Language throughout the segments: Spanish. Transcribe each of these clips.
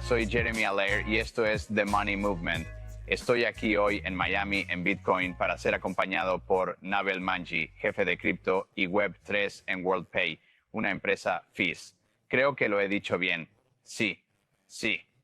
soy Jeremy Allaire y esto es The Money Movement. Estoy aquí hoy en Miami en Bitcoin para ser acompañado por Navel Manji, jefe de cripto y Web3 en WorldPay, una empresa FIS. Creo que lo he dicho bien. Sí,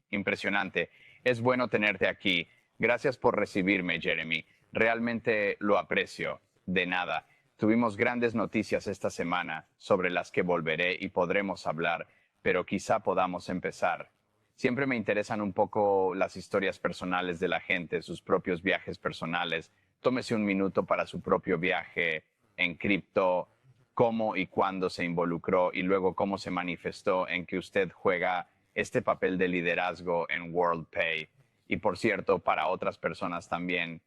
impresionante. Es bueno tenerte aquí. Gracias por recibirme, Jeremy. Realmente lo aprecio. De nada. Tuvimos grandes noticias esta semana sobre las que volveré y podremos hablar, pero quizá podamos empezar. Siempre me interesan un poco las historias personales de la gente, sus propios viajes personales. Tómese un minuto para su propio viaje en cripto, cómo y cuándo se involucró y luego cómo se manifestó en que usted juega este papel de liderazgo en WorldPay. Y por cierto, para otras personas también,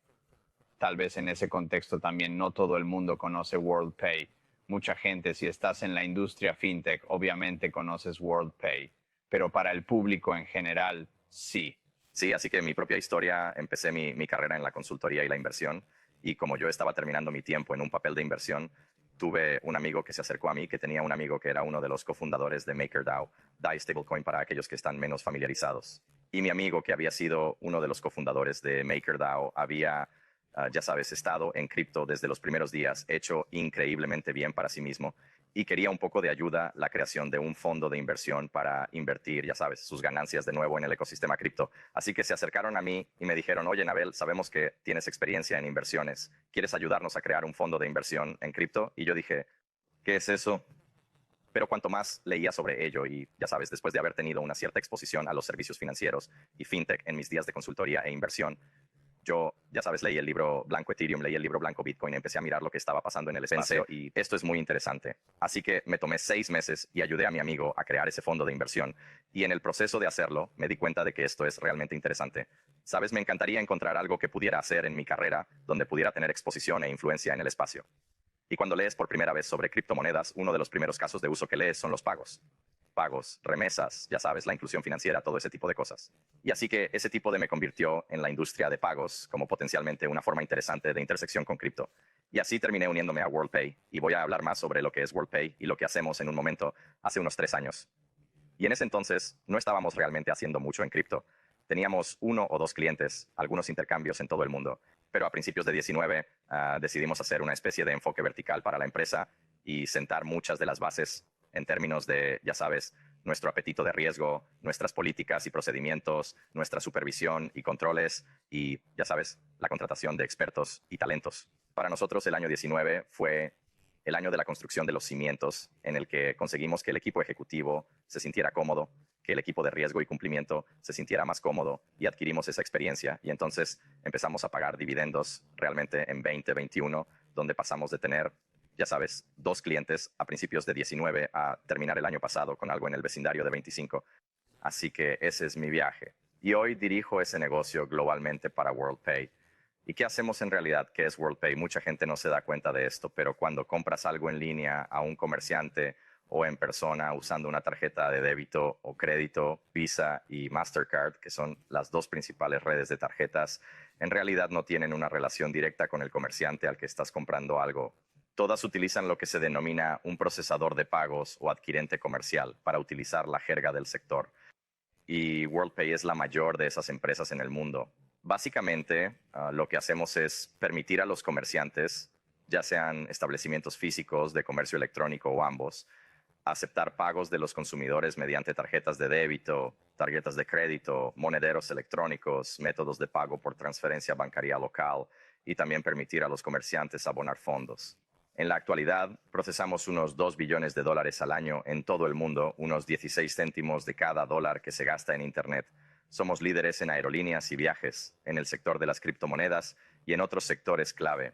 tal vez en ese contexto también no todo el mundo conoce WorldPay. Mucha gente, si estás en la industria fintech, obviamente conoces WorldPay, pero para el público en general, sí. Sí, así que mi propia historia, empecé mi carrera en la consultoría y la inversión, y como yo estaba terminando mi tiempo en un papel de inversión, tuve un amigo que se acercó a mí, que tenía un amigo que era uno de los cofundadores de MakerDAO, DAI Stablecoin para aquellos que están menos familiarizados. Y mi amigo, que había sido uno de los cofundadores de MakerDAO, había, ya sabes, estado en cripto desde los primeros días, hecho increíblemente bien para sí mismo, y quería un poco de ayuda, la creación de un fondo de inversión para invertir, ya sabes, sus ganancias de nuevo en el ecosistema cripto. Así que se acercaron a mí y me dijeron, oye, Navel, sabemos que tienes experiencia en inversiones. ¿Quieres ayudarnos a crear un fondo de inversión en cripto? Y yo dije, ¿qué es eso? Pero cuanto más leía sobre ello y, ya sabes, después de haber tenido una cierta exposición a los servicios financieros y fintech en mis días de consultoría e inversión, yo, ya sabes, leí el libro Blanco Ethereum, leí el libro Blanco Bitcoin, empecé a mirar lo que estaba pasando en el espacio y esto es muy interesante. Así que me tomé 6 meses y ayudé a mi amigo a crear ese fondo de inversión. Y en el proceso de hacerlo, me di cuenta de que esto es realmente interesante. Sabes, me encantaría encontrar algo que pudiera hacer en mi carrera donde pudiera tener exposición e influencia en el espacio. Y cuando lees por primera vez sobre criptomonedas, uno de los primeros casos de uso que lees son los pagos. Pagos, remesas, ya sabes, la inclusión financiera, todo ese tipo de cosas. Y así que ese tipo de me convirtió en la industria de pagos como potencialmente una forma interesante de intersección con cripto. Y así terminé uniéndome a WorldPay y voy a hablar más sobre lo que es WorldPay y lo que hacemos en un momento hace unos 3 años. Y en ese entonces no estábamos realmente haciendo mucho en cripto. Teníamos 1 o 2 clientes, algunos intercambios en todo el mundo, pero a principios de 19 decidimos hacer una especie de enfoque vertical para la empresa y sentar muchas de las bases en términos de, ya sabes, nuestro apetito de riesgo, nuestras políticas y procedimientos, nuestra supervisión y controles y, ya sabes, la contratación de expertos y talentos. Para nosotros el año 19 fue el año de la construcción de los cimientos en el que conseguimos que el equipo ejecutivo se sintiera cómodo, que el equipo de riesgo y cumplimiento se sintiera más cómodo y adquirimos esa experiencia. Y entonces empezamos a pagar dividendos realmente en 2021, donde pasamos de tener, ya sabes, 2 clientes a principios de 19 a terminar el año pasado con algo en el vecindario de 25. Así que ese es mi viaje. Y hoy dirijo ese negocio globalmente para WorldPay. ¿Y qué hacemos en realidad? ¿Qué es WorldPay? Mucha gente no se da cuenta de esto, pero cuando compras algo en línea a un comerciante o en persona usando una tarjeta de débito o crédito, Visa y Mastercard, que son las 2 principales redes de tarjetas, en realidad no tienen una relación directa con el comerciante al que estás comprando algo. Todas utilizan lo que se denomina un procesador de pagos o adquirente comercial para utilizar la jerga del sector. Y WorldPay es la mayor de esas empresas en el mundo. Básicamente, lo que hacemos es permitir a los comerciantes, ya sean establecimientos físicos, de comercio electrónico o ambos, aceptar pagos de los consumidores mediante tarjetas de débito, tarjetas de crédito, monederos electrónicos, métodos de pago por transferencia bancaria local y también permitir a los comerciantes abonar fondos. En la actualidad, procesamos unos 2 billones de dólares al año en todo el mundo, unos 16 céntimos de cada dólar que se gasta en Internet. Somos líderes en aerolíneas y viajes, en el sector de las criptomonedas y en otros sectores clave.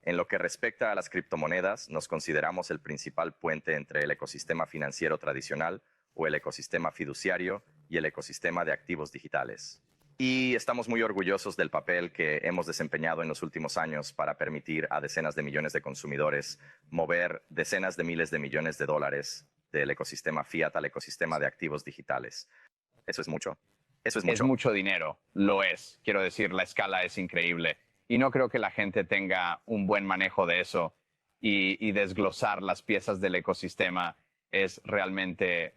En lo que respecta a las criptomonedas, nos consideramos el principal puente entre el ecosistema financiero tradicional o el ecosistema fiduciario y el ecosistema de activos digitales. Y estamos muy orgullosos del papel que hemos desempeñado en los últimos años para permitir a decenas de millones de consumidores mover decenas de miles de millones de dólares del ecosistema fiat al ecosistema de activos digitales. Eso es mucho. Eso es mucho. Es mucho dinero, lo es. Quiero decir, la escala es increíble. Y no creo que la gente tenga un buen manejo de eso y desglosar las piezas del ecosistema es realmente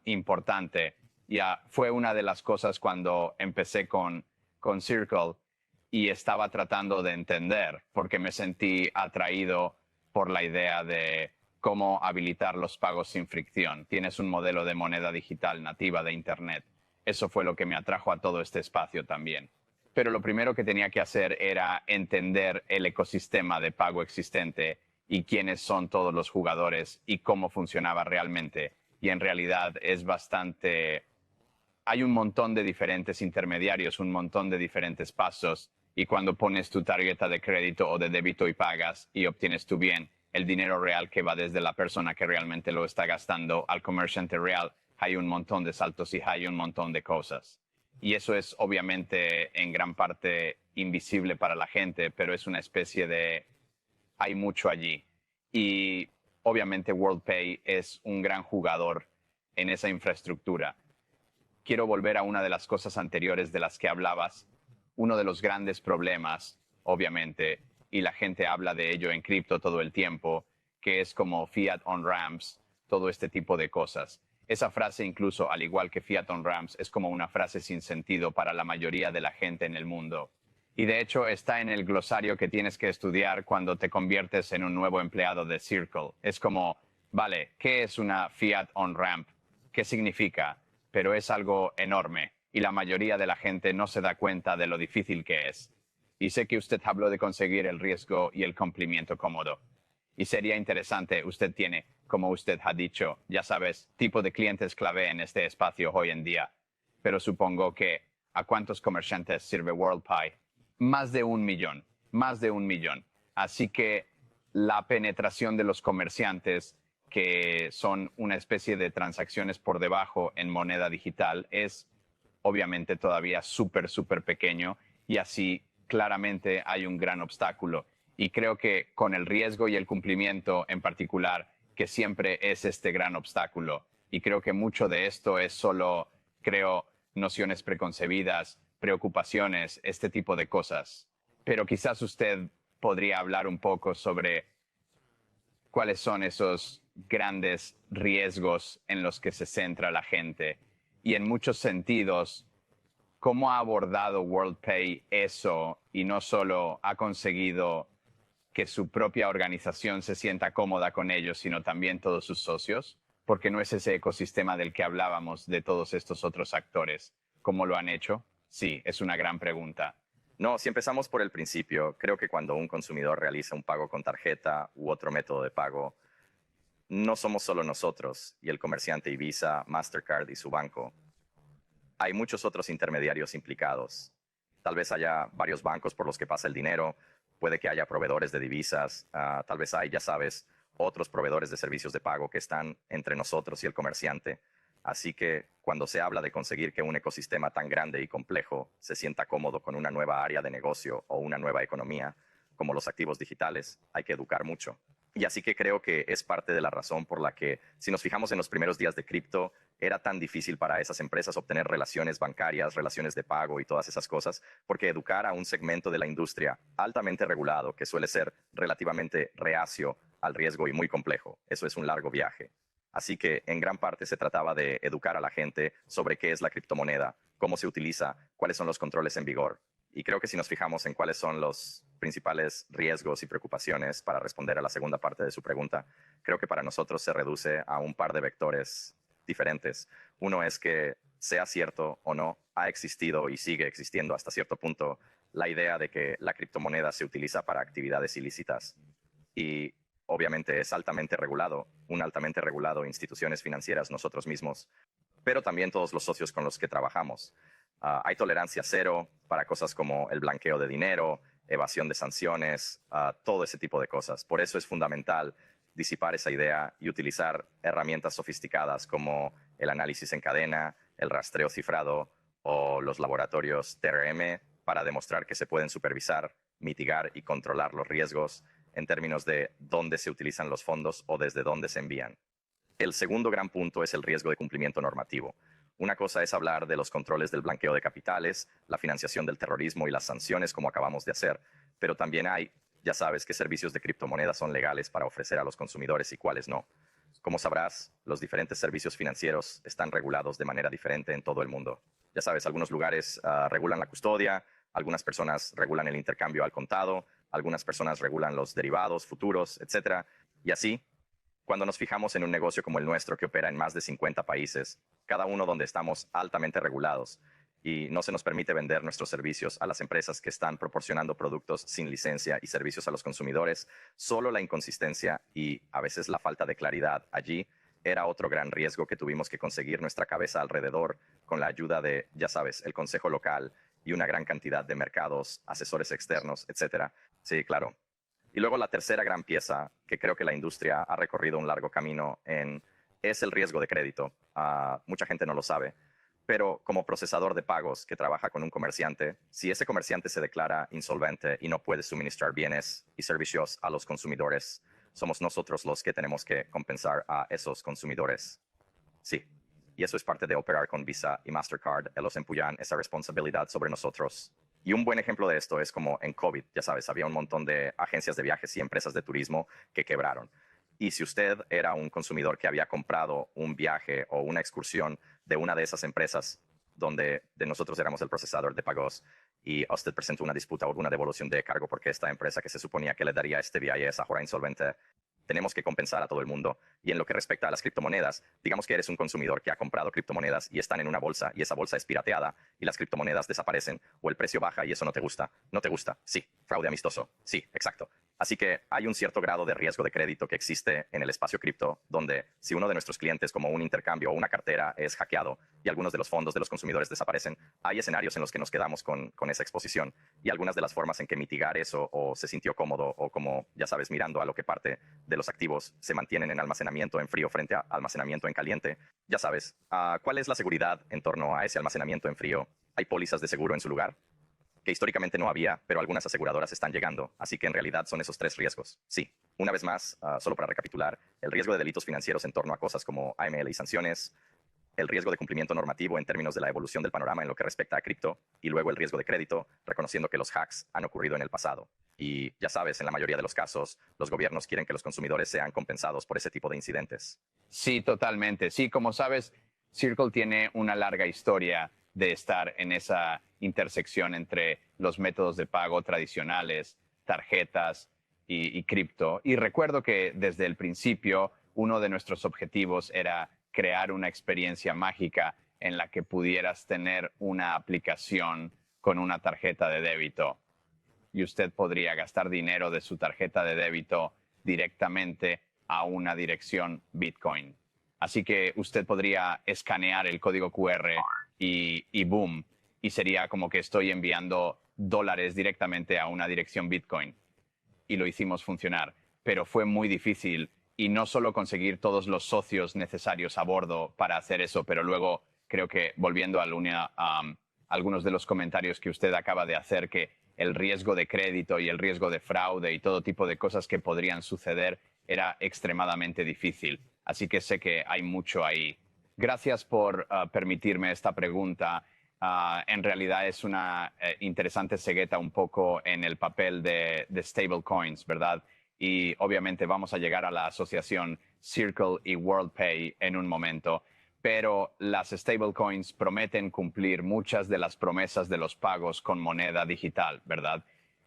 importante. Ya fue una de las cosas cuando empecé con Circle y estaba tratando de entender porque me sentí atraído por la idea de cómo habilitar los pagos sin fricción. Tienes un modelo de moneda digital nativa de Internet. Eso fue lo que me atrajo a todo este espacio también. Pero lo primero que tenía que hacer era entender el ecosistema de pago existente y quiénes son todos los jugadores y cómo funcionaba realmente. Y en realidad es bastante... Hay un montón de diferentes intermediarios, un montón de diferentes pasos, y cuando pones tu tarjeta de crédito o de débito y pagas y obtienes tu bien, el dinero real que va desde la persona que realmente lo está gastando al comerciante real, hay un montón de saltos y hay un montón de cosas. Y eso es obviamente en gran parte invisible para la gente, pero es una especie de... hay mucho allí. Y obviamente WorldPay es un gran jugador en esa infraestructura. Quiero volver a una de las cosas anteriores de las que hablabas. Uno de los grandes problemas, obviamente, y la gente habla de ello en cripto todo el tiempo, que es como fiat on ramps, todo este tipo de cosas. Esa frase incluso, al igual que fiat on ramps, es como una frase sin sentido para la mayoría de la gente en el mundo. Y de hecho está en el glosario que tienes que estudiar cuando te conviertes en un nuevo empleado de Circle. Es como, vale, ¿qué es una fiat on ramp? ¿Qué significa? Pero es algo enorme y la mayoría de la gente no se da cuenta de lo difícil que es. Y sé que usted habló de conseguir el riesgo y el cumplimiento cómodo. Y sería interesante, usted tiene, como usted ha dicho, ya sabes, tipo de clientes clave en este espacio hoy en día. Pero supongo que, ¿a cuántos comerciantes sirve WorldPay? Más de 1 millón, más de 1 millón. Así que la penetración de los comerciantes que son una especie de transacciones por debajo en moneda digital, es obviamente todavía súper, súper pequeño y así claramente hay un gran obstáculo. Y creo que con el riesgo y el cumplimiento en particular, que siempre es este gran obstáculo. Y creo que mucho de esto es solo, creo, nociones preconcebidas, preocupaciones, este tipo de cosas. Pero quizás usted podría hablar un poco sobre cuáles son esos grandes riesgos en los que se centra la gente y en muchos sentidos, cómo ha abordado WorldPay eso y no solo ha conseguido que su propia organización se sienta cómoda con ellos, sino también todos sus socios, porque no es ese ecosistema del que hablábamos de todos estos otros actores. ¿Cómo lo han hecho? Sí, es una gran pregunta. No, si empezamos por el principio, creo que cuando un consumidor realiza un pago con tarjeta u otro método de pago, no somos solo nosotros y el comerciante y Visa, Mastercard y su banco. Hay muchos otros intermediarios implicados. Tal vez haya varios bancos por los que pasa el dinero, puede que haya proveedores de divisas, tal vez hay, ya sabes, otros proveedores de servicios de pago que están entre nosotros y el comerciante. Así que cuando se habla de conseguir que un ecosistema tan grande y complejo se sienta cómodo con una nueva área de negocio o una nueva economía, como los activos digitales, hay que educar mucho. Y así que creo que es parte de la razón por la que, si nos fijamos en los primeros días de cripto, era tan difícil para esas empresas obtener relaciones bancarias, relaciones de pago y todas esas cosas, porque educar a un segmento de la industria altamente regulado, que suele ser relativamente reacio al riesgo y muy complejo, eso es un largo viaje. Así que en gran parte se trataba de educar a la gente sobre qué es la criptomoneda, cómo se utiliza, cuáles son los controles en vigor. Y creo que si nos fijamos en cuáles son los principales riesgos y preocupaciones para responder a la segunda parte de su pregunta, creo que para nosotros se reduce a un par de vectores diferentes. Uno es que, sea cierto o no, ha existido y sigue existiendo hasta cierto punto la idea de que la criptomoneda se utiliza para actividades ilícitas. Y obviamente es altamente regulado, un altamente regulado, instituciones financieras, nosotros mismos, pero también todos los socios con los que trabajamos. Hay tolerancia cero para cosas como el blanqueo de dinero, evasión de sanciones, todo ese tipo de cosas. Por eso es fundamental disipar esa idea y utilizar herramientas sofisticadas como el análisis en cadena, el rastreo cifrado o los laboratorios TRM para demostrar que se pueden supervisar, mitigar y controlar los riesgos en términos de dónde se utilizan los fondos o desde dónde se envían. El segundo gran punto es el riesgo de cumplimiento normativo. Una cosa es hablar de los controles del blanqueo de capitales, la financiación del terrorismo y las sanciones como acabamos de hacer, pero también hay, ya sabes, qué servicios de criptomonedas son legales para ofrecer a los consumidores y cuáles no. Como sabrás, los diferentes servicios financieros están regulados de manera diferente en todo el mundo. Ya sabes, algunos lugares regulan la custodia, algunas personas regulan el intercambio al contado, algunas personas regulan los derivados, futuros, etcétera. Y así, cuando nos fijamos en un negocio como el nuestro que opera en más de 50 países, cada uno donde estamos altamente regulados y no se nos permite vender nuestros servicios a las empresas que están proporcionando productos sin licencia y servicios a los consumidores, solo la inconsistencia y a veces la falta de claridad allí era otro gran riesgo que tuvimos que conseguir nuestra cabeza alrededor con la ayuda de, ya sabes, el consejo local y una gran cantidad de mercados, asesores externos, etcétera. Sí, claro. Y luego la tercera gran pieza que creo que la industria ha recorrido un largo camino en es el riesgo de crédito. Mucha gente no lo sabe, pero como procesador de pagos que trabaja con un comerciante, si ese comerciante se declara insolvente y no puede suministrar bienes y servicios a los consumidores, somos nosotros los que tenemos que compensar a esos consumidores. Sí, y eso es parte de operar con Visa y Mastercard. Ellos empujan esa responsabilidad sobre nosotros. Y un buen ejemplo de esto es como en COVID, ya sabes, había un montón de agencias de viajes y empresas de turismo que quebraron. Y si usted era un consumidor que había comprado un viaje o una excursión de una de esas empresas donde de nosotros éramos el procesador de pagos y usted presentó una disputa o una devolución de cargo porque esta empresa que se suponía que le daría este viaje es ahora insolvente, tenemos que compensar a todo el mundo. Y en lo que respecta a las criptomonedas, digamos que eres un consumidor que ha comprado criptomonedas y están en una bolsa y esa bolsa es pirateada y las criptomonedas desaparecen o el precio baja y eso no te gusta. ¿No te gusta? Sí. Fraude amistoso. Sí, exacto. Así que hay un cierto grado de riesgo de crédito que existe en el espacio cripto, donde si uno de nuestros clientes, como un intercambio o una cartera, es hackeado y algunos de los fondos de los consumidores desaparecen, hay escenarios en los que nos quedamos con esa exposición. Y algunas de las formas en que mitigar eso o se sintió cómodo o como, ya sabes, mirando a lo que parte de los activos se mantienen en almacenamiento en frío frente a almacenamiento en caliente. Ya sabes, ¿cuál es la seguridad en torno a ese almacenamiento en frío? ¿Hay pólizas de seguro en su lugar? Que históricamente no había, pero algunas aseguradoras están llegando, así que en realidad son esos tres riesgos. Sí, una vez más, solo para recapitular, el riesgo de delitos financieros en torno a cosas como AML y sanciones, el riesgo de cumplimiento normativo en términos de la evolución del panorama en lo que respecta a cripto, y luego el riesgo de crédito, reconociendo que los hacks han ocurrido en el pasado. Y ya sabes, en la mayoría de los casos, los gobiernos quieren que los consumidores sean compensados por ese tipo de incidentes. Sí, totalmente. Sí, como sabes, Circle tiene una larga historia de estar en esa intersección entre los métodos de pago tradicionales, tarjetas y cripto. Y recuerdo que desde el principio uno de nuestros objetivos era crear una experiencia mágica en la que pudieras tener una aplicación con una tarjeta de débito y usted podría gastar dinero de su tarjeta de débito directamente a una dirección Bitcoin. Así que usted podría escanear el código QR y boom, y sería como que estoy enviando dólares directamente a una dirección Bitcoin. Y lo hicimos funcionar, pero fue muy difícil y no solo conseguir todos los socios necesarios a bordo para hacer eso, pero luego creo que volviendo a algunos de los comentarios que usted acaba de hacer, que el riesgo de crédito y el riesgo de fraude y todo tipo de cosas que podrían suceder era extremadamente difícil. Así que sé que hay mucho ahí. Gracias por permitirme esta pregunta. En realidad es una interesante cegueta un poco en el papel de stablecoins, ¿verdad? Y obviamente vamos a llegar a la asociación Circle y WorldPay en un momento, pero las stablecoins prometen cumplir muchas de las promesas de los pagos con moneda digital, ¿verdad?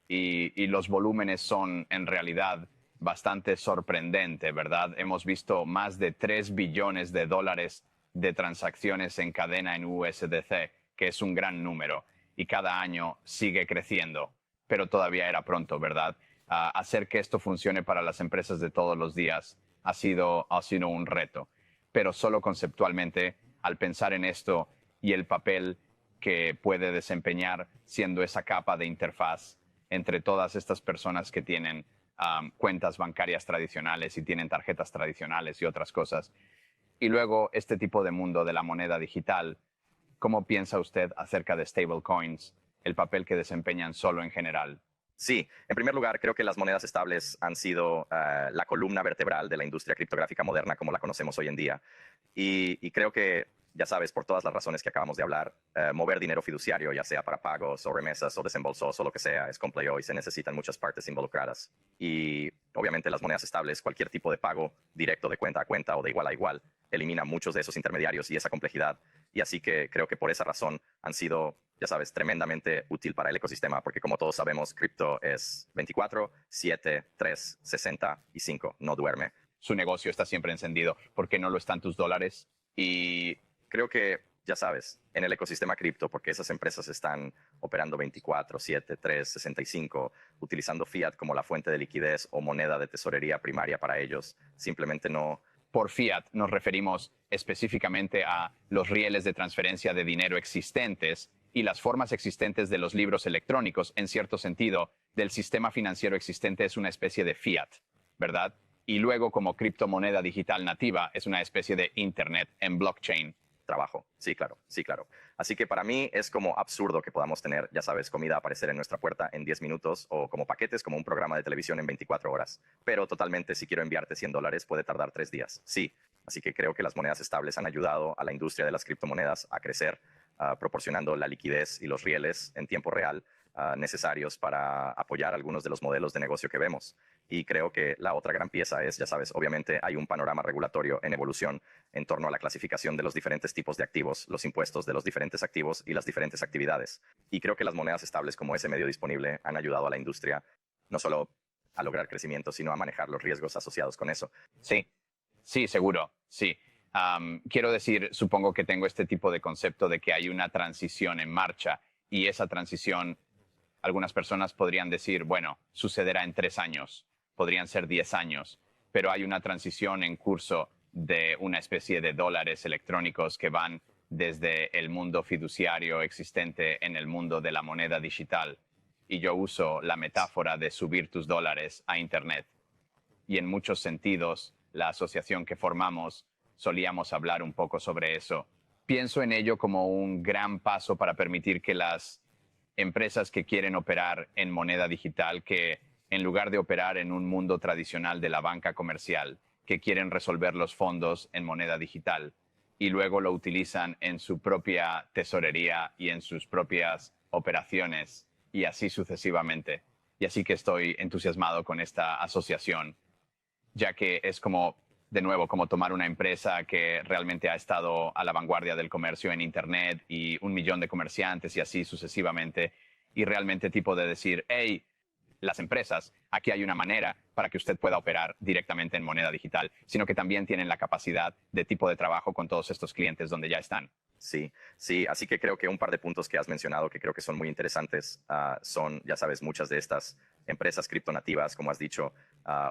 Y los volúmenes son en realidad bastante sorprendentes, ¿verdad? Hemos visto más de 3 billones de dólares de transacciones en cadena en USDC, que es un gran número, y cada año sigue creciendo, pero todavía era pronto, ¿verdad? Hacer que esto funcione para las empresas de todos los días ha sido un reto, pero solo conceptualmente, al pensar en esto y el papel que puede desempeñar siendo esa capa de interfaz entre todas estas personas que tienen cuentas bancarias tradicionales y tienen tarjetas tradicionales y otras cosas. Y luego este tipo de mundo de la moneda digital, ¿cómo piensa usted acerca de stablecoins, el papel que desempeñan solo en general? Sí, en primer lugar, creo que las monedas estables han sido la columna vertebral de la industria criptográfica moderna como la conocemos hoy en día. Y creo que ya sabes, por todas las razones que acabamos de hablar, mover dinero fiduciario, ya sea para pagos o remesas o desembolsos o lo que sea, es complejo y se necesitan muchas partes involucradas. Y obviamente las monedas estables, cualquier tipo de pago directo de cuenta a cuenta o de igual a igual, elimina muchos de esos intermediarios y esa complejidad. Y así que creo que por esa razón han sido, ya sabes, tremendamente útil para el ecosistema, porque como todos sabemos, cripto es 24, 7, 3, 65, no duerme. Su negocio está siempre encendido. ¿Por qué no lo están tus dólares? Y creo que, ya sabes, en el ecosistema cripto, porque esas empresas están operando 24, 7, 3, 65, utilizando fiat como la fuente de liquidez o moneda de tesorería primaria para ellos, simplemente no. Por fiat nos referimos específicamente a los rieles de transferencia de dinero existentes y las formas existentes de los libros electrónicos. En cierto sentido, del sistema financiero existente es una especie de fiat, ¿verdad? Y luego, como criptomoneda digital nativa, es una especie de Internet en blockchain. Trabajo, sí, claro, sí, claro. Así que para mí es como absurdo que podamos tener, ya sabes, comida aparecer en nuestra puerta en 10 minutos o como paquetes, como un programa de televisión en 24 horas. Pero totalmente, si quiero enviarte $100, puede tardar 3 días. Sí, así que creo que las monedas estables han ayudado a la industria de las criptomonedas a crecer, proporcionando la liquidez y los rieles en tiempo real necesarios para apoyar algunos de los modelos de negocio que vemos. Y creo que la otra gran pieza es, ya sabes, obviamente hay un panorama regulatorio en evolución en torno a la clasificación de los diferentes tipos de activos, los impuestos de los diferentes activos y las diferentes actividades. Y creo que las monedas estables como ese medio disponible han ayudado a la industria no solo a lograr crecimiento, sino a manejar los riesgos asociados con eso. Sí, sí, seguro, sí. Quiero decir, supongo que tengo este tipo de concepto de que hay una transición en marcha y esa transición, algunas personas podrían decir, bueno, sucederá en 3 años, podrían ser 10 años, pero hay una transición en curso de una especie de dólares electrónicos que van desde el mundo fiduciario existente en el mundo de la moneda digital. Y yo uso la metáfora de subir tus dólares a Internet. Y en muchos sentidos, la asociación que formamos solíamos hablar un poco sobre eso. Pienso en ello como un gran paso para permitir que las empresas que quieren operar en moneda digital, que en lugar de operar en un mundo tradicional de la banca comercial, que quieren resolver los fondos en moneda digital y luego lo utilizan en su propia tesorería y en sus propias operaciones y así sucesivamente. Y así que estoy entusiasmado con esta asociación, ya que es como, de nuevo, como tomar una empresa que realmente ha estado a la vanguardia del comercio en Internet y 1 millón de comerciantes y así sucesivamente, y realmente tipo de decir, hey, las empresas, aquí hay una manera para que usted pueda operar directamente en moneda digital, sino que también tienen la capacidad de tipo de trabajo con todos estos clientes donde ya están. Sí, sí, así que creo que un par de puntos que has mencionado que creo que son muy interesantes son, ya sabes, muchas de estas empresas criptonativas, como has dicho,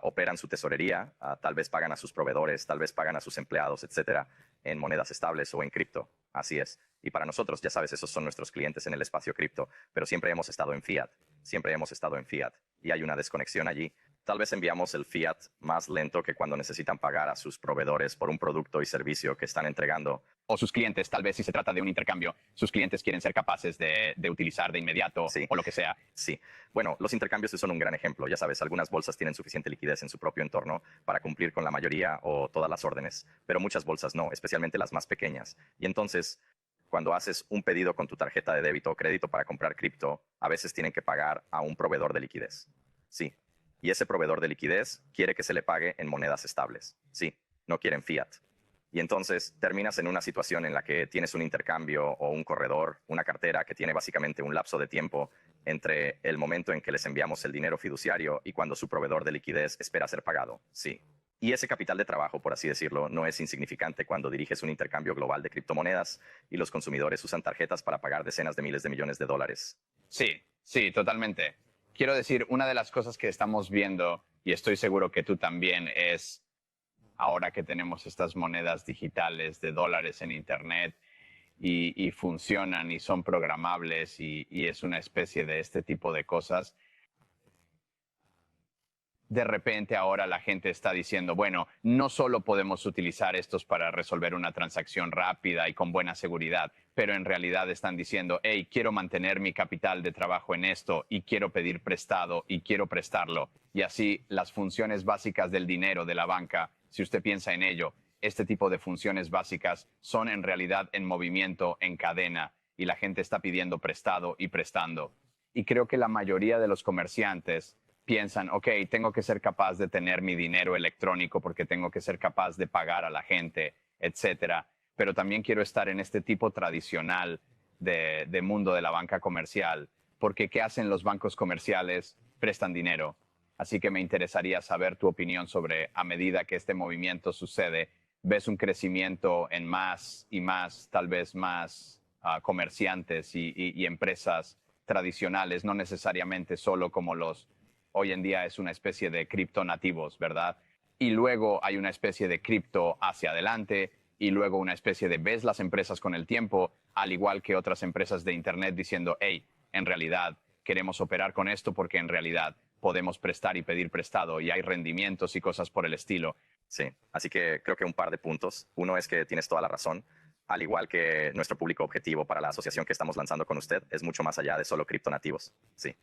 operan su tesorería, tal vez pagan a sus proveedores, tal vez pagan a sus empleados, etcétera, en monedas estables o en cripto. Así es. Y para nosotros, ya sabes, esos son nuestros clientes en el espacio cripto, pero siempre hemos estado en fiat, siempre hemos estado en fiat y hay una desconexión allí. Tal vez enviamos el fiat más lento que cuando necesitan pagar a sus proveedores por un producto y servicio que están entregando. O sus clientes, tal vez si se trata de un intercambio, sus clientes quieren ser capaces de utilizar de inmediato Sí. o lo que sea. Sí. Bueno, los intercambios son un gran ejemplo. Ya sabes, algunas bolsas tienen suficiente liquidez en su propio entorno para cumplir con la mayoría o todas las órdenes, pero muchas bolsas no, especialmente las más pequeñas. Y entonces, cuando haces un pedido con tu tarjeta de débito o crédito para comprar cripto, a veces tienen que pagar a un proveedor de liquidez. Sí. Y ese proveedor de liquidez quiere que se le pague en monedas estables. Sí, no quieren fiat. Y entonces terminas en una situación en la que tienes un intercambio o un corredor, una cartera que tiene básicamente un lapso de tiempo entre el momento en que les enviamos el dinero fiduciario y cuando su proveedor de liquidez espera ser pagado. Sí. Y ese capital de trabajo, por así decirlo, no es insignificante cuando diriges un intercambio global de criptomonedas y los consumidores usan tarjetas para pagar decenas de miles de millones de dólares. Sí, sí, totalmente. Quiero decir, una de las cosas que estamos viendo, y estoy seguro que tú también, es ahora que tenemos estas monedas digitales de dólares en Internet y funcionan y son programables y es una especie de este tipo de cosas. De repente ahora la gente está diciendo, bueno, no solo podemos utilizar estos para resolver una transacción rápida y con buena seguridad, pero en realidad están diciendo, hey, quiero mantener mi capital de trabajo en esto y quiero pedir prestado y quiero prestarlo. Y así las funciones básicas del dinero de la banca, si usted piensa en ello, este tipo de funciones básicas son en realidad en movimiento, en cadena, y la gente está pidiendo prestado y prestando. Y creo que la mayoría de los comerciantes piensan, ok, tengo que ser capaz de tener mi dinero electrónico porque tengo que ser capaz de pagar a la gente, etcétera. Pero también quiero estar en este tipo tradicional de mundo de la banca comercial, porque ¿qué hacen los bancos comerciales? Prestan dinero. Así que me interesaría saber tu opinión sobre, a medida que este movimiento sucede, ¿ves un crecimiento en más y más, tal vez más comerciantes y empresas tradicionales, no necesariamente solo como los, hoy en día es una especie de cripto nativos, ¿verdad? Y luego hay una especie de cripto hacia adelante y luego una especie de, ves las empresas con el tiempo, al igual que otras empresas de Internet diciendo, hey, en realidad queremos operar con esto porque en realidad podemos prestar y pedir prestado y hay rendimientos y cosas por el estilo. Sí, así que creo que un par de puntos. Uno es que tienes toda la razón. Al igual que nuestro público objetivo para la asociación que estamos lanzando con usted, es mucho más allá de solo criptonativos. Sí.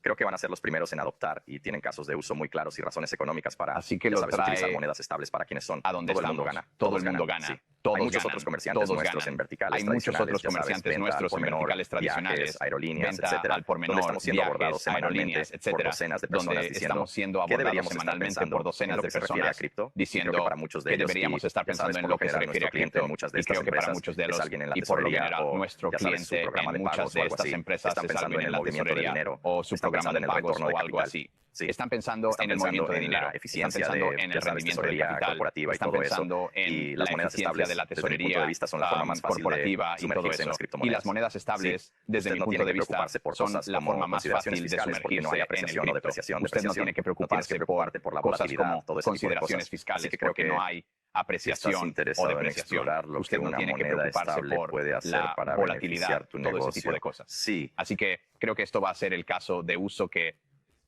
Creo que van a ser los primeros en adoptar y tienen casos de uso muy claros y razones económicas para, así que ya lo sabes, trae utilizar monedas estables para quienes son. A donde todo estamos. El mundo gana. Todo el mundo gana. Sí. Todos Hay muchos ganan. otros comerciantes Todos nuestros ganan. en verticales Hay muchos otros tradicionales, ya sabes, comerciantes venta al nuestros por en menor, verticales tradicionales, viajes, aerolíneas, venta etcétera, al por donde menor, estamos siendo abordados viajes, semanalmente aerolíneas, por etcétera, docenas de personas donde diciendo estamos siendo qué abordados deberíamos estar semanalmente pensando por docenas en lo de que se refiere a personas cripto. Y creo que diciendo para muchos de que ellos, deberíamos y estar ya sabes, pensando en por lo lo que se general, refiere nuestro a cliente en cripto. muchas de Y estas creo que para empresas muchos de es los, alguien en la y por lo tesorería general, o, nuestro ya sabes, su cliente programa en de muchas pagos o de algo estas así. empresas Están es pensando alguien en en el la movimiento de tesorería dinero. o su Están programa pensando de en el pagos retorno de o algo capital. así. Sí. Están pensando Están en el pensando movimiento de en la dinero, están eficiencia pensando de, en ya el sabes, rendimiento del tesorería capital, corporativa y están todo eso. pensando en Y la las monedas eficiencia de estables, la desde mi punto de tesorería vista, son la forma más fácil de corporativa y todo sumergirse en eso. las Y las criptomonedas. monedas Sí, estables, desde usted mi no punto tiene de que vista, preocuparse por son cosas la como forma más consideraciones fácil de fiscales porque no hay sumergirse en el apreciación o cripto. depreciación. Usted no tiene que No tienes que preocuparse por preocuparte por la cosas volatilidad, como todo ese tipo de consideraciones cosas. fiscales Así que creo porque que no hay si estás apreciación o interesado en depreciación. explorar lo que Usted no una tiene que moneda preocuparse estable por puede hacer la para volatilidad, beneficiar tu todo ese tipo de negocio, cosas. sí, Así que creo que esto va a ser el caso de uso que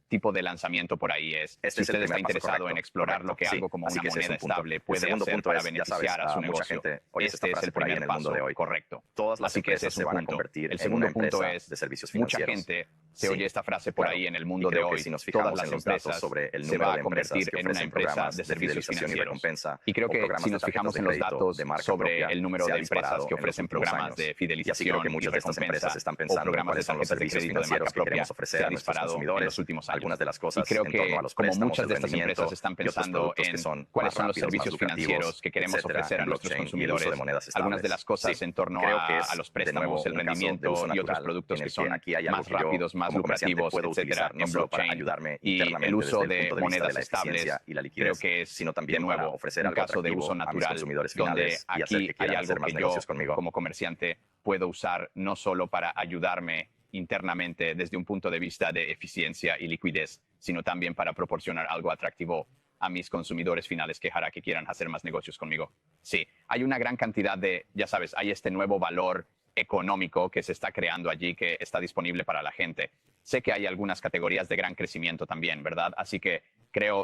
tipo de lanzamiento por ahí es. este Si es el usted está primer paso interesado correcto, en explorar lo que sí. algo como Así una que ese es moneda un punto. estable El puede segundo hacer punto para es, ya sabes, beneficiar a su mucha negocio, gente oye esta este es frase el por ahí primer en el mundo paso de hoy. correcto. Todas las Así que ese empresas es se un van a punto. convertir El en una segundo punto empresa es, de servicios mucha financieros. gente se Sí, oye esta frase por claro. ahí en el Y mundo de creo que hoy. si nos Todas fijamos las en los datos empresas sobre el se número va a de empresas convertir que en una ofrecen empresa programas de de servicios fidelización y financieros. recompensa Y creo o que programas si de nos tarjetas fijamos de en los crédito datos de marca sobre propia, el número se ha de empresas disparado que en los ofrecen últimos programas años. de Y así creo fidelización que y muchas de estas recompensa empresas están o pensando en programas de cuáles son los tarjetas de servicios crédito de marca financieros que propia queremos se ofrecer ha a nuestros disparado en consumidores, los últimos años. algunas de las Y cosas creo en torno que a los como préstamos, muchas el de estas empresas rendimiento están y otros pensando productos que en son cuáles más son los rápidos, más servicios lucrativos, financieros que queremos etcétera, ofrecer a en nuestros blockchain y el uso de consumidores, monedas algunas de estables. las cosas Sí, en torno creo que a es los de nuevo préstamos, el un caso de rendimiento uso y otros natural productos en que el que son aquí hay algo más que yo rápidos, más como comerciante lucrativos, puedo etcétera, utilizar no en solo para blockchain. ayudarme Y el internamente uso desde el de punto de vista de monedas la estables eficiencia y la creo liquidez, que es, sino de también para nuevo, ofrecer un algo caso de uso atractivo a mis natural consumidores donde finales y hacer aquí que hay quieran algo hacer más que negocios yo, conmigo. como comerciante, puedo usar no solo para ayudarme internamente desde un punto de vista de eficiencia y liquidez, sino también para proporcionar algo atractivo a mis consumidores finales que hará que quieran hacer más negocios conmigo. Sí, hay una gran cantidad de, ya sabes, hay este nuevo valor económico que se está creando allí que está disponible para la gente. Sé que hay algunas categorías de gran crecimiento también, ¿verdad? Así que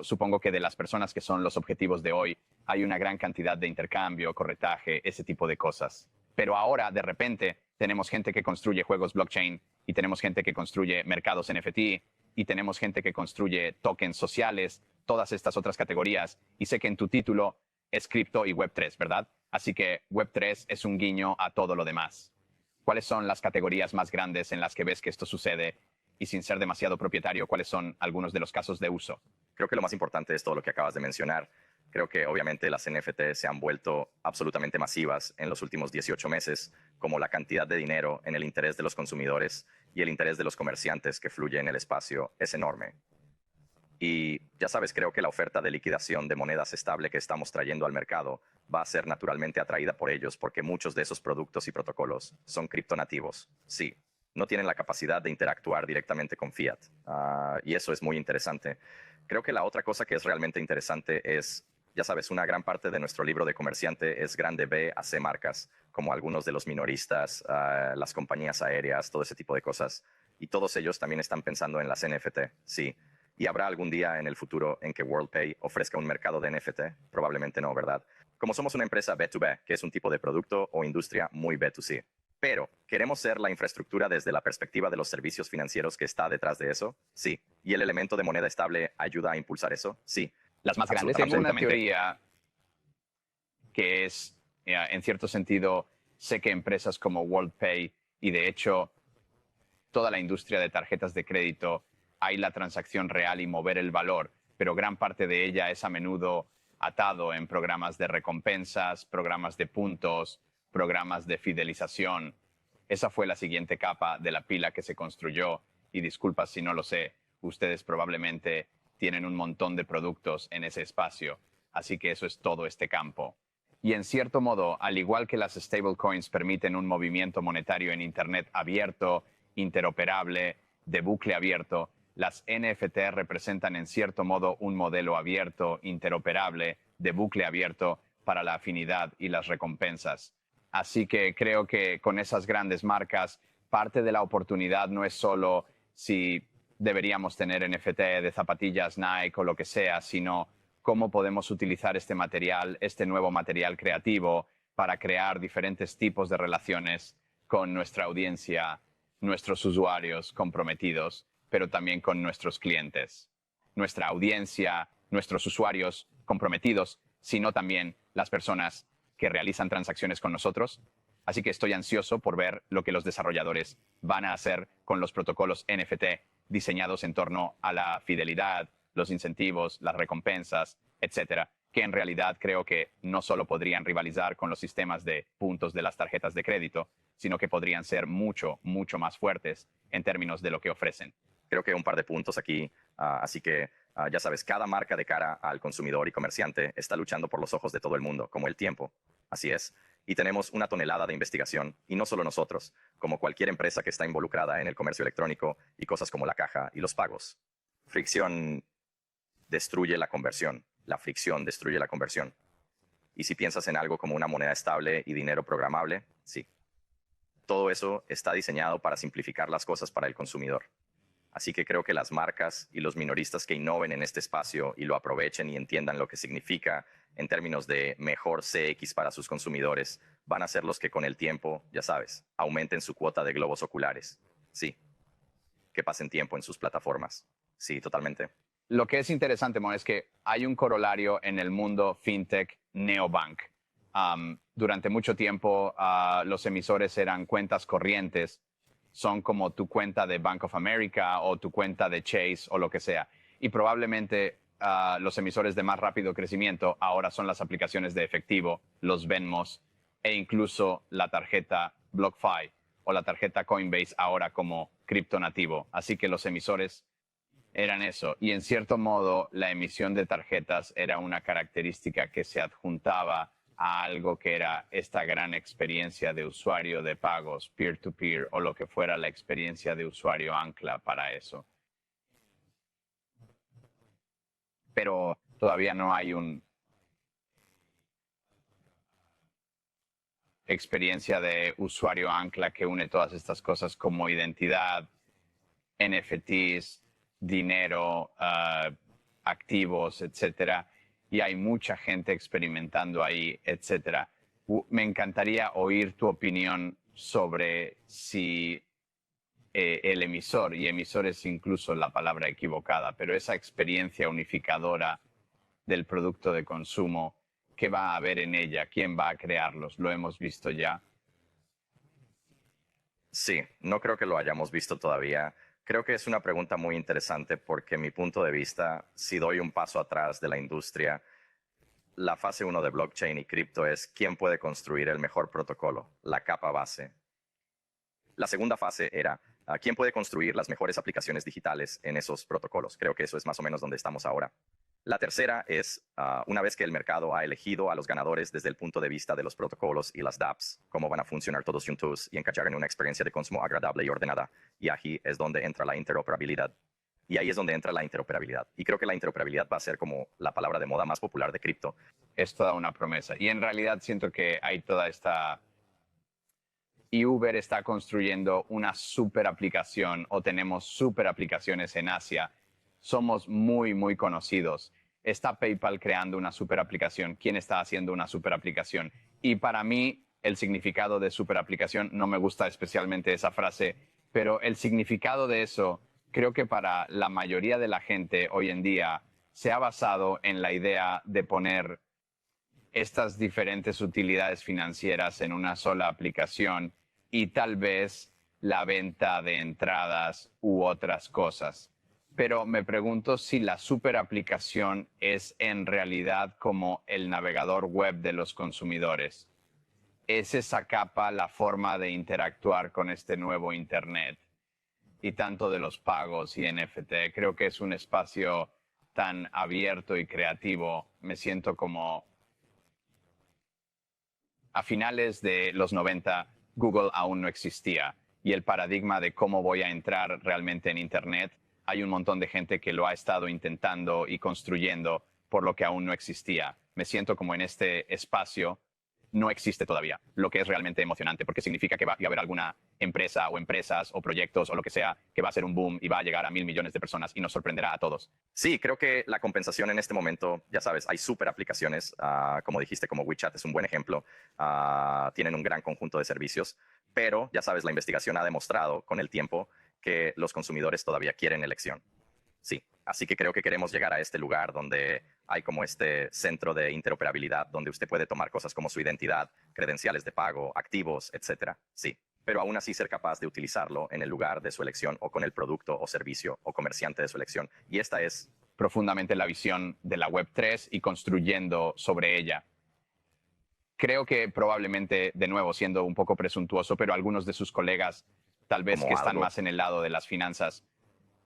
supongo que de las personas que son los objetivos de hoy, hay una gran cantidad de intercambio, corretaje, ese tipo de cosas. Pero ahora, de repente, tenemos gente que construye juegos blockchain y tenemos gente que construye mercados NFT y tenemos gente que construye tokens sociales, todas estas otras categorías. Y sé que en tu título es cripto y Web3, ¿verdad? Así que Web3 es un guiño a todo lo demás. ¿Cuáles son las categorías más grandes en las que ves que esto sucede? Y sin ser demasiado propietario, ¿cuáles son algunos de los casos de uso? Creo que lo más importante es todo lo que acabas de mencionar. Creo que obviamente las NFT se han vuelto absolutamente masivas en los últimos 18 meses, como la cantidad de dinero en el interés de los consumidores y el interés de los comerciantes que fluye en el espacio es enorme. Y ya sabes, creo que la oferta de liquidación de monedas estable que estamos trayendo al mercado va a ser naturalmente atraída por ellos porque muchos de esos productos y protocolos son criptonativos. Sí, no tienen la capacidad de interactuar directamente con fiat. Y eso es muy interesante. Creo que la otra cosa que es realmente interesante es, ya sabes, una gran parte de nuestro libro de comerciante es grande B a C marcas, como algunos de los minoristas, las compañías aéreas, todo ese tipo de cosas. Y todos ellos también están pensando en las NFT, sí. ¿Y habrá algún día en el futuro en que WorldPay ofrezca un mercado de NFT? Probablemente no, ¿verdad? Como somos una empresa B2B, que es un tipo de producto o industria muy B2C. Pero, ¿queremos ser la infraestructura desde la perspectiva de los servicios financieros que está detrás de eso? Sí. ¿Y el elemento de moneda estable ayuda a impulsar eso? Sí. Las más grandes, tengo una teoría. que es, en cierto sentido, sé que empresas como WorldPay y de hecho toda la industria de tarjetas de crédito, hay la transacción real y mover el valor, pero gran parte de ella es a menudo atado en programas de recompensas, programas de puntos, programas de fidelización. Esa fue la siguiente capa de la pila que se construyó y disculpas si no lo sé, ustedes probablemente tienen un montón de productos en ese espacio, así que eso es todo este campo. Y en cierto modo, al igual que las stablecoins permiten un movimiento monetario en Internet abierto, interoperable, de bucle abierto, las NFT representan en cierto modo un modelo abierto, interoperable, de bucle abierto para la afinidad y las recompensas. Así que creo que con esas grandes marcas, parte de la oportunidad no es solo si deberíamos tener NFT de zapatillas Nike o lo que sea, sino cómo podemos utilizar este material, este nuevo material creativo, para crear diferentes tipos de relaciones con nuestra audiencia, nuestros usuarios comprometidos, pero también con nuestros clientes. Nuestra audiencia, nuestros usuarios comprometidos, sino también las personas que realizan transacciones con nosotros. Así que estoy ansioso por ver lo que los desarrolladores van a hacer con los protocolos NFT diseñados en torno a la fidelidad, los incentivos, las recompensas, etcétera, que en realidad creo que no solo podrían rivalizar con los sistemas de puntos de las tarjetas de crédito, sino que podrían ser mucho, mucho más fuertes en términos de lo que ofrecen. Creo que un par de puntos aquí, así que ya sabes, cada marca de cara al consumidor y comerciante está luchando por los ojos de todo el mundo, como el tiempo. Así es. Y tenemos una tonelada de investigación, y no solo nosotros, como cualquier empresa que está involucrada en el comercio electrónico y cosas como la caja y los pagos. Fricción destruye la conversión. La fricción destruye la conversión. Y si piensas en algo como una moneda estable y dinero programable, sí. Todo eso está diseñado para simplificar las cosas para el consumidor. Así que creo que las marcas y los minoristas que innoven en este espacio y lo aprovechen y entiendan lo que significa en términos de mejor CX para sus consumidores, van a ser los que con el tiempo, ya sabes, aumenten su cuota de globos oculares. Sí. Que pasen tiempo en sus plataformas. Sí, totalmente. Lo que es interesante, Mo, es que hay un corolario en el mundo fintech neobank. Durante mucho tiempo, los emisores eran cuentas corrientes. Son como tu cuenta de Bank of America o tu cuenta de Chase o lo que sea. Y probablemente los emisores de más rápido crecimiento ahora son las aplicaciones de efectivo, los Venmos e incluso la tarjeta BlockFi o la tarjeta Coinbase ahora como cripto nativo. Así que los emisores eran eso. Y en cierto modo, la emisión de tarjetas era una característica que se adjuntaba a algo que era esta gran experiencia de usuario de pagos, peer-to-peer, o lo que fuera la experiencia de usuario ancla para eso. Pero todavía no hay una experiencia de usuario ancla que une todas estas cosas como identidad, NFTs, dinero, activos, etcétera. Y hay mucha gente experimentando ahí, etcétera. Me encantaría oír tu opinión sobre si el emisor, y emisor es incluso la palabra equivocada, pero esa experiencia unificadora del producto de consumo, ¿qué va a haber en ella? ¿Quién va a crearlos? Lo hemos visto ya. Sí, no creo que lo hayamos visto todavía. Creo que es una pregunta muy interesante porque mi punto de vista, si doy un paso atrás de la industria, la fase 1 de blockchain y cripto es quién puede construir el mejor protocolo, la capa base. La segunda fase era quién puede construir las mejores aplicaciones digitales en esos protocolos. Creo que eso es más o menos donde estamos ahora. La tercera es, una vez que el mercado ha elegido a los ganadores desde el punto de vista de los protocolos y las dApps, cómo van a funcionar todos juntos y encajar en una experiencia de consumo agradable y ordenada. Y aquí es donde entra la interoperabilidad. Y ahí es donde entra la interoperabilidad. Y creo que la interoperabilidad va a ser como la palabra de moda más popular de cripto. Es toda una promesa. Y en realidad siento que hay toda esta... Y Uber está construyendo una super aplicación o tenemos super aplicaciones en Asia. Somos muy, muy conocidos. Está PayPal creando una super aplicación. ¿Quién está haciendo una super aplicación? Y para mí, el significado de super aplicación, no me gusta especialmente esa frase, pero el significado de eso, creo que para la mayoría de la gente hoy en día, se ha basado en la idea de poner estas diferentes utilidades financieras en una sola aplicación y tal vez la venta de entradas u otras cosas. Pero me pregunto si la super aplicación es en realidad como el navegador web de los consumidores. ¿Es esa capa la forma de interactuar con este nuevo Internet? Y tanto de los pagos y NFT, creo que es un espacio tan abierto y creativo. Me siento como a finales de los 90, Google aún no existía y el paradigma de cómo voy a entrar realmente en Internet, hay un montón de gente que lo ha estado intentando y construyendo por lo que aún no existía. Me siento como en este espacio no existe todavía, lo que es realmente emocionante, porque significa que va a haber alguna empresa o empresas o proyectos o lo que sea que va a ser un boom y va a llegar a 1.000 millones de personas y nos sorprenderá a todos. Sí, creo que la compensación en este momento, ya sabes, hay súper aplicaciones, como dijiste, como WeChat es un buen ejemplo, tienen un gran conjunto de servicios, pero ya sabes, la investigación ha demostrado con el tiempo que los consumidores todavía quieren elección. Sí, así que creo que queremos llegar a este lugar donde hay como este centro de interoperabilidad, donde usted puede tomar cosas como su identidad, credenciales de pago, activos, etcétera. Sí, pero aún así ser capaz de utilizarlo en el lugar de su elección o con el producto o servicio o comerciante de su elección. Y esta es profundamente la visión de la Web3 y construyendo sobre ella. Creo que probablemente, de nuevo, siendo un poco presuntuoso, pero algunos de sus colegas, tal vez como que están algo. más en el lado de las finanzas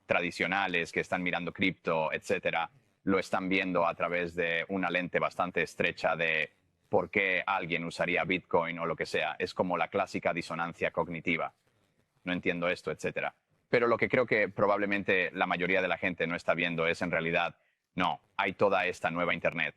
tradicionales, que están mirando cripto, etcétera, lo están viendo a través de una lente bastante estrecha de por qué alguien usaría Bitcoin o lo que sea. Es como la clásica disonancia cognitiva. No entiendo esto, etcétera. Pero lo que creo que probablemente la mayoría de la gente no está viendo es en realidad, no, hay toda esta nueva Internet.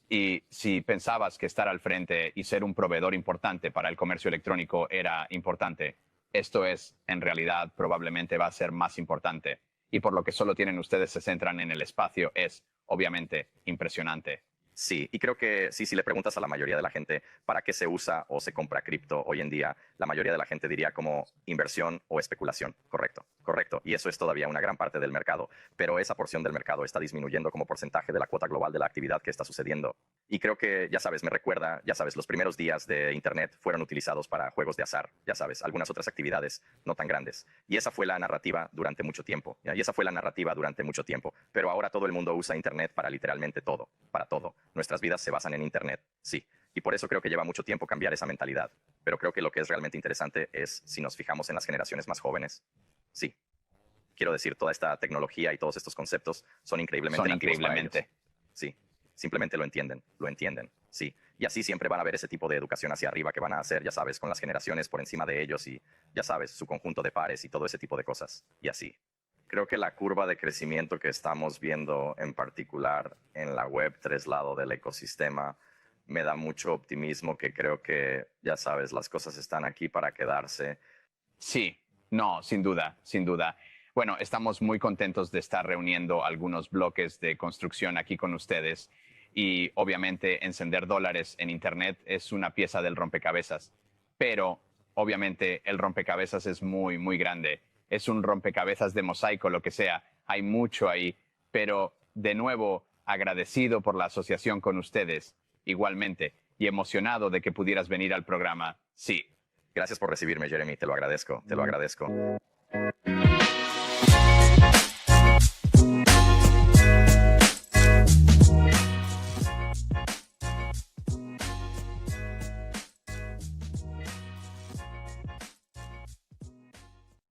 Y si pensabas que estar al frente y ser un proveedor importante para el comercio electrónico era importante, esto es, en realidad, probablemente va a ser más importante. Y por lo que solo tienen ustedes se centran en el espacio es, obviamente, impresionante. Sí, y creo que sí, si le preguntas a la mayoría de la gente para qué se usa o se compra cripto hoy en día, la mayoría de la gente diría como inversión o especulación. Correcto, correcto. Y eso es todavía una gran parte del mercado, pero esa porción del mercado está disminuyendo como porcentaje de la cuota global de la actividad que está sucediendo. Y creo que, ya sabes, me recuerda, ya sabes, los primeros días de Internet fueron utilizados para juegos de azar, ya sabes, algunas otras actividades no tan grandes. Y esa fue la narrativa durante mucho tiempo. ¿Ya? Y esa fue la narrativa durante mucho tiempo. Pero ahora todo el mundo usa Internet para literalmente todo, para todo. Nuestras vidas se basan en Internet, sí. Y por eso creo que lleva mucho tiempo cambiar esa mentalidad. Pero creo que lo que es realmente interesante es si nos fijamos en las generaciones más jóvenes. Sí. Quiero decir, toda esta tecnología y todos estos conceptos son increíblemente nativos para ellos. Sí. Simplemente lo entienden, sí. Y así siempre van a haber ese tipo de educación hacia arriba que van a hacer, ya sabes, con las generaciones por encima de ellos y, ya sabes, su conjunto de pares y todo ese tipo de cosas. Y así. Creo que la curva de crecimiento que estamos viendo en particular en la Web3 lado del ecosistema me da mucho optimismo que creo que, ya sabes, las cosas están aquí para quedarse. Sí, no, sin duda, sin duda. Bueno, estamos muy contentos de estar reuniendo algunos bloques de construcción aquí con ustedes y obviamente encender dólares en Internet es una pieza del rompecabezas, pero obviamente el rompecabezas es muy, muy grande. Es un rompecabezas de mosaico, lo que sea. Hay mucho ahí, pero de nuevo agradecido por la asociación con ustedes, igualmente, y emocionado de que pudieras venir al programa. Sí. Gracias por recibirme, Jeremy, te lo agradezco, te lo agradezco.